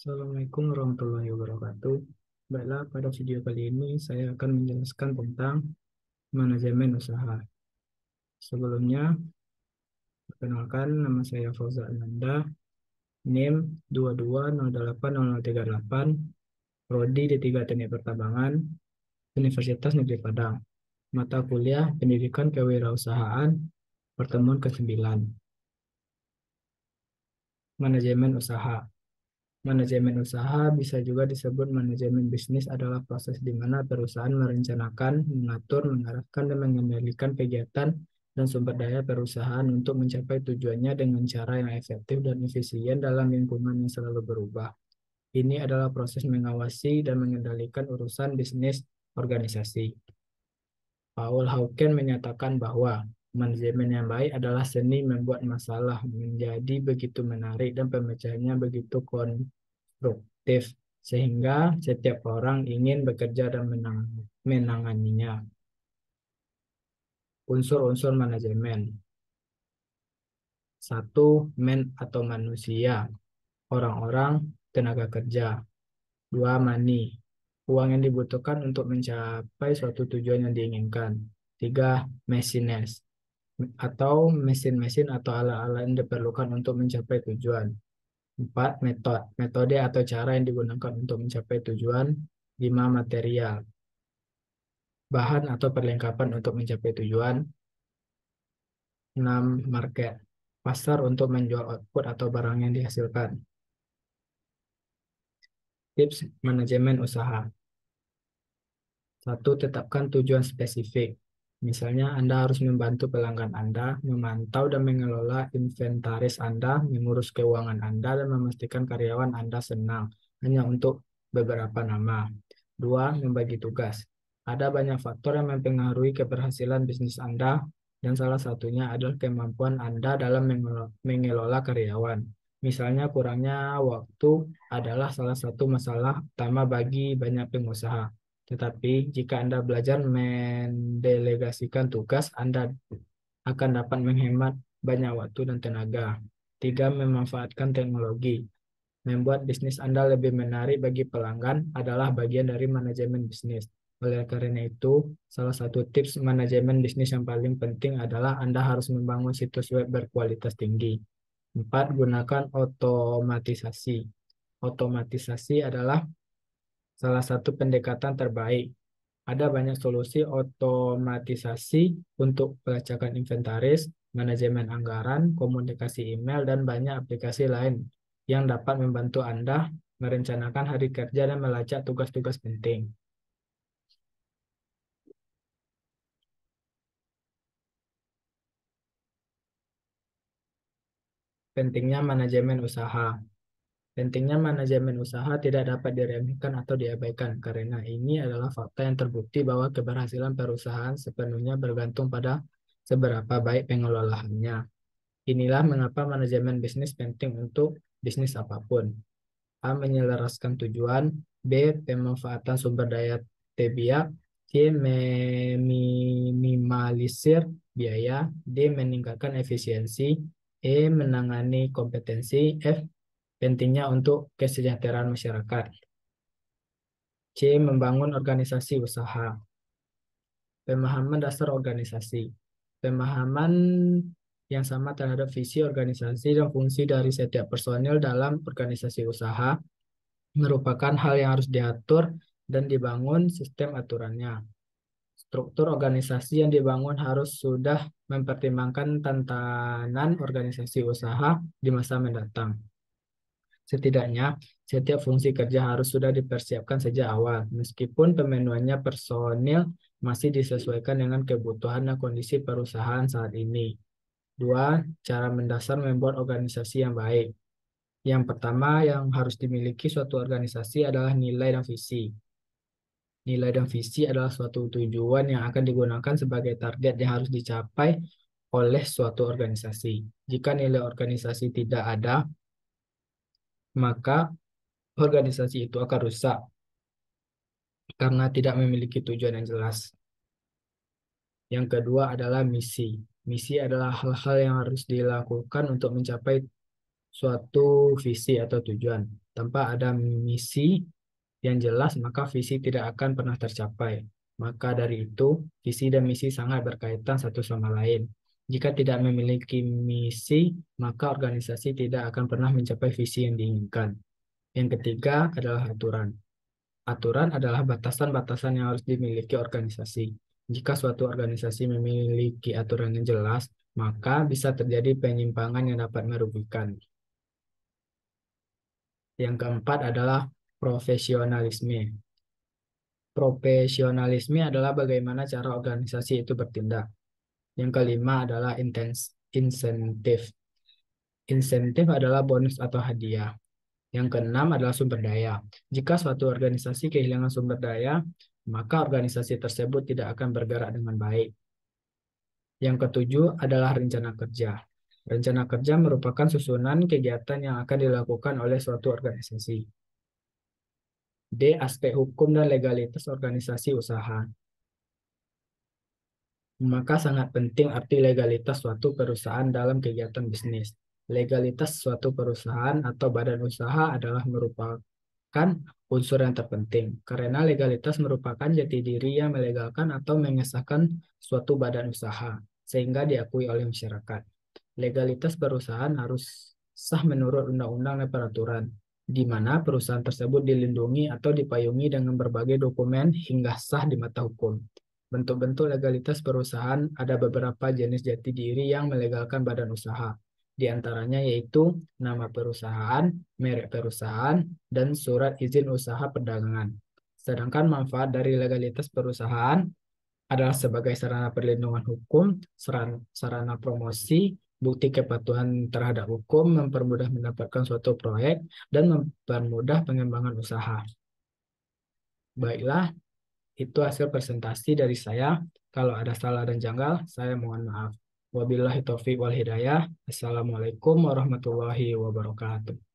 Assalamualaikum warahmatullahi wabarakatuh. Baiklah, pada video kali ini saya akan menjelaskan tentang manajemen usaha. Sebelumnya, perkenalkan nama saya Fauza Ananda, NIM 22080038, Prodi D3 Teknik Pertambangan, Universitas Negeri Padang. Mata kuliah Pendidikan Kewirausahaan, pertemuan ke-9. Manajemen usaha. Manajemen usaha bisa juga disebut manajemen bisnis adalah proses di mana perusahaan merencanakan, mengatur, mengarahkan, dan mengendalikan kegiatan dan sumber daya perusahaan untuk mencapai tujuannya dengan cara yang efektif dan efisien dalam lingkungan yang selalu berubah. Ini adalah proses mengawasi dan mengendalikan urusan bisnis organisasi. Paul Hawken menyatakan bahwa manajemen yang baik adalah seni membuat masalah menjadi begitu menarik dan pemecahannya begitu konstruktif sehingga setiap orang ingin bekerja dan menanganinya. Unsur-unsur manajemen. Satu, man atau manusia, orang-orang, tenaga kerja. Dua, money, uang yang dibutuhkan untuk mencapai suatu tujuan yang diinginkan. Tiga, machines, atau mesin-mesin atau alat-alat yang diperlukan untuk mencapai tujuan. Empat, metode atau cara yang digunakan untuk mencapai tujuan. Lima, material, bahan atau perlengkapan untuk mencapai tujuan. Enam, market, pasar untuk menjual output atau barang yang dihasilkan. Tips manajemen usaha. Satu, tetapkan tujuan spesifik. Misalnya, Anda harus membantu pelanggan Anda, memantau dan mengelola inventaris Anda, mengurus keuangan Anda, dan memastikan karyawan Anda senang, hanya untuk beberapa nama. Dua, membagi tugas. Ada banyak faktor yang mempengaruhi keberhasilan bisnis Anda, dan salah satunya adalah kemampuan Anda dalam mengelola karyawan. Misalnya, kurangnya waktu adalah salah satu masalah utama bagi banyak pengusaha. Tetapi jika Anda belajar mendelegasikan tugas, Anda akan dapat menghemat banyak waktu dan tenaga. Tiga, memanfaatkan teknologi. Membuat bisnis Anda lebih menarik bagi pelanggan adalah bagian dari manajemen bisnis. Oleh karena itu, salah satu tips manajemen bisnis yang paling penting adalah Anda harus membangun situs web berkualitas tinggi. Empat, gunakan otomatisasi. Otomatisasi adalah salah satu pendekatan terbaik. Ada banyak solusi otomatisasi untuk pelacakan inventaris, manajemen anggaran, komunikasi email, dan banyak aplikasi lain yang dapat membantu Anda merencanakan hari kerja dan melacak tugas-tugas penting. Pentingnya manajemen usaha. Pentingnya manajemen usaha tidak dapat diremehkan atau diabaikan karena ini adalah fakta yang terbukti bahwa keberhasilan perusahaan sepenuhnya bergantung pada seberapa baik pengelolaannya. Inilah mengapa manajemen bisnis penting untuk bisnis apapun. A. Menyelaraskan tujuan. B. Pemanfaatan sumber daya Tebia. C. Meminimalisir biaya. D. Meningkatkan efisiensi. E. Menangani kompetensi. F. Pentingnya untuk kesejahteraan masyarakat. C. Membangun organisasi usaha. Pemahaman dasar organisasi. Pemahaman yang sama terhadap visi organisasi dan fungsi dari setiap personil dalam organisasi usaha merupakan hal yang harus diatur dan dibangun sistem aturannya. Struktur organisasi yang dibangun harus sudah mempertimbangkan tantangan organisasi usaha di masa mendatang. Setidaknya, setiap fungsi kerja harus sudah dipersiapkan sejak awal, meskipun pemenuhannya personil masih disesuaikan dengan kebutuhan dan kondisi perusahaan saat ini. Dua, cara mendasar membuat organisasi yang baik. Yang pertama yang harus dimiliki suatu organisasi adalah nilai dan visi. Nilai dan visi adalah suatu tujuan yang akan digunakan sebagai target yang harus dicapai oleh suatu organisasi. Jika nilai organisasi tidak ada, maka organisasi itu akan rusak karena tidak memiliki tujuan yang jelas. Yang kedua adalah misi. Misi adalah hal-hal yang harus dilakukan untuk mencapai suatu visi atau tujuan. Tanpa ada misi yang jelas, maka visi tidak akan pernah tercapai. Maka dari itu, visi dan misi sangat berkaitan satu sama lain. Jika tidak memiliki misi, maka organisasi tidak akan pernah mencapai visi yang diinginkan. Yang ketiga adalah aturan. Aturan adalah batasan-batasan yang harus dimiliki organisasi. Jika suatu organisasi memiliki aturan yang jelas, maka bisa terjadi penyimpangan yang dapat merugikan. Yang keempat adalah profesionalisme. Profesionalisme adalah bagaimana cara organisasi itu bertindak. Yang kelima adalah insentif. Insentif adalah bonus atau hadiah. Yang keenam adalah sumber daya. Jika suatu organisasi kehilangan sumber daya, maka organisasi tersebut tidak akan bergerak dengan baik. Yang ketujuh adalah rencana kerja. Rencana kerja merupakan susunan kegiatan yang akan dilakukan oleh suatu organisasi. D. Aspek hukum dan legalitas organisasi usaha. Maka sangat penting arti legalitas suatu perusahaan dalam kegiatan bisnis. Legalitas suatu perusahaan atau badan usaha adalah merupakan unsur yang terpenting, karena legalitas merupakan jati diri yang melegalkan atau mengesahkan suatu badan usaha, sehingga diakui oleh masyarakat. Legalitas perusahaan harus sah menurut undang-undang dan peraturan, di mana perusahaan tersebut dilindungi atau dipayungi dengan berbagai dokumen hingga sah di mata hukum. Bentuk-bentuk legalitas perusahaan ada beberapa jenis jati diri yang melegalkan badan usaha. Di antaranya yaitu nama perusahaan, merek perusahaan, dan surat izin usaha perdagangan. Sedangkan manfaat dari legalitas perusahaan adalah sebagai sarana perlindungan hukum, sarana promosi, bukti kepatuhan terhadap hukum, mempermudah mendapatkan suatu proyek, dan mempermudah pengembangan usaha. Baiklah, itu hasil presentasi dari saya. Kalau ada salah dan janggal, saya mohon maaf. Wabillahi taufiq wal hidayah. Assalamualaikum warahmatullahi wabarakatuh.